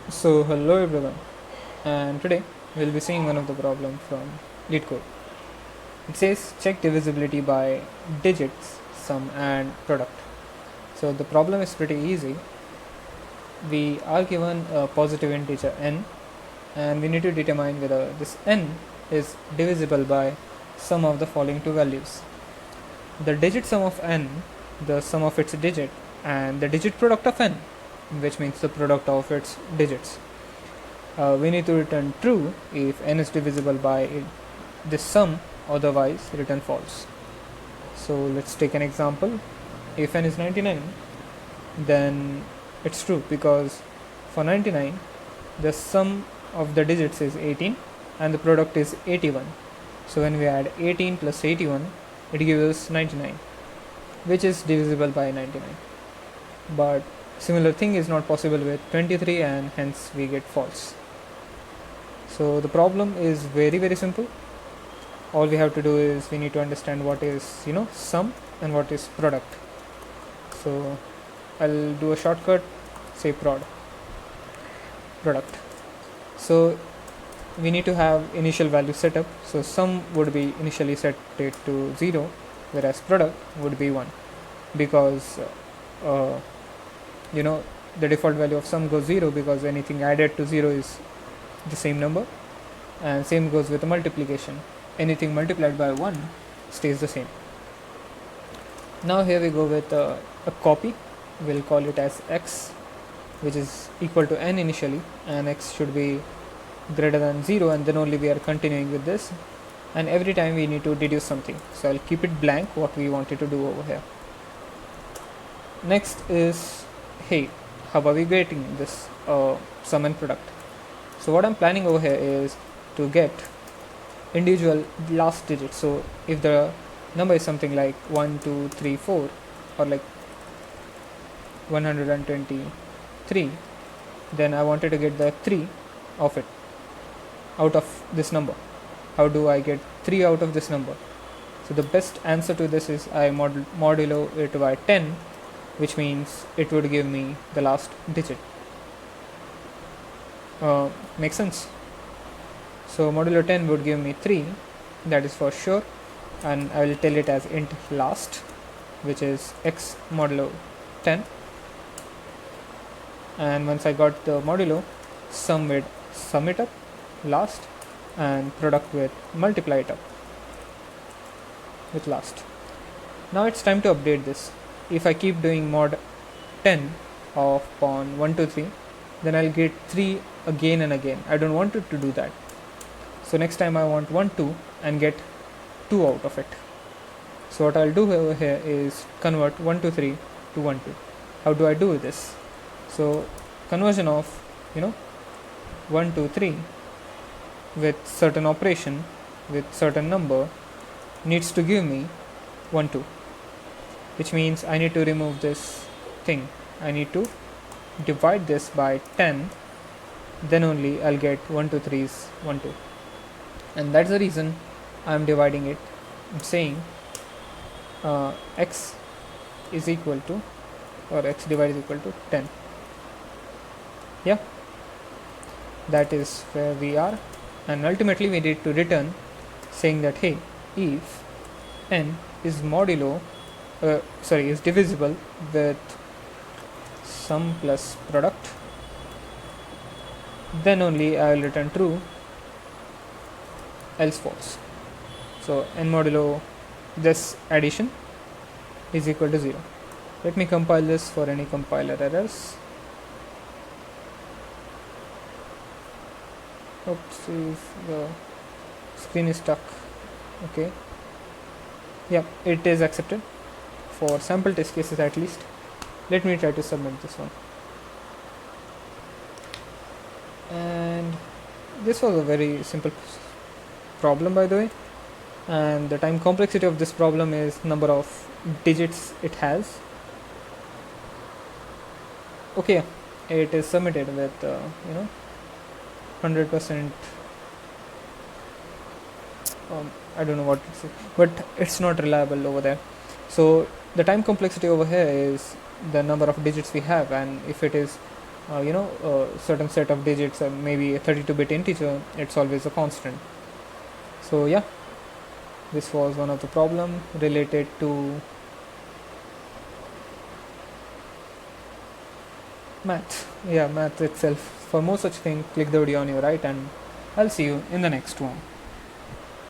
So hello everyone, and today we'll be seeing one of the problem from Leetcode. It says check divisibility by digits, sum and product. So the problem is pretty easy. We are given a positive integer n, and we need to determine whether this n is divisible by sum of the following two values. The digit sum of n, the sum of its digit, and the digit product of n, which means the product of its digits. We need to return true if n is divisible by this sum, otherwise return false. So let's take an example. If n is 99, then it's true because for 99 the sum of the digits is 18 and the product is 81. So when we add 18 plus 81, it gives us 99, which is divisible by 99. But similar thing is not possible with 23, and hence we get false. So the problem is very simple. All we have to do is we need to understand what is sum and what is product. So I'll do a shortcut, say product. So we need to have initial value set up. So sum would be initially set it to 0, whereas product would be 1, because the default value of sum goes 0 because anything added to 0 is the same number, and same goes with the multiplication. Anything multiplied by 1 stays the same. Now here we go with a copy. We'll call it as x, which is equal to n initially, and x should be greater than 0, and then only we are continuing with this, and every time we need to deduce something. So I'll keep it blank what we wanted to do over here. Next is, hey, how are we getting this sum and product? So what I'm planning over here is to get individual last digits. So if the number is something like 1, 2, 3, 4, or like 123, then I wanted to get the 3 of it out of this number. How do I get 3 out of this number? So the best answer to this is I modulo it by 10, which means it would give me the last digit. Makes sense? So modulo 10 would give me 3, that is for sure, and I will tell it as int last, which is x modulo 10. And once I got the modulo, sum with sum it up last, and product with multiply it up with last. Now it's time to update this. If I keep doing mod 10 of upon 1, 2, 3, then I'll get 3 again and again. I don't want it to do that. So next time I want 1, 2 and get 2 out of it. So what I'll do over here is convert 1, 2, 3 to 1, 2. How do I do this? So conversion of 1, 2, 3 with certain operation with certain number needs to give me 1, 2, which means I need to remove this thing. I need to divide this by 10, then only I'll get 1, 2, 3 is 1, 2, and that's the reason I'm dividing it. I'm saying x is equal to, or x divided is equal to 10. Yeah, that is where we are, and ultimately we need to return saying that, hey, if n is is divisible with sum plus product, then only I will return true, else false. So n modulo this addition is equal to 0. Let me compile this for any compiler errors. Oops, the screen is stuck. Okay, yeah, it is accepted for sample test cases at least. Let me try to submit this one. And this was a very simple problem, by the way, and the time complexity of this problem is number of digits it has. Okay, it is submitted with 100%. I don't know what to say, but it's not reliable over there. So the time complexity over here is the number of digits we have, and if it is certain set of digits, maybe a 32-bit integer, it's always a constant. So yeah, this was one of the problem related to math. Yeah, math itself. For more such thing, click the video on your right, and I'll see you in the next one.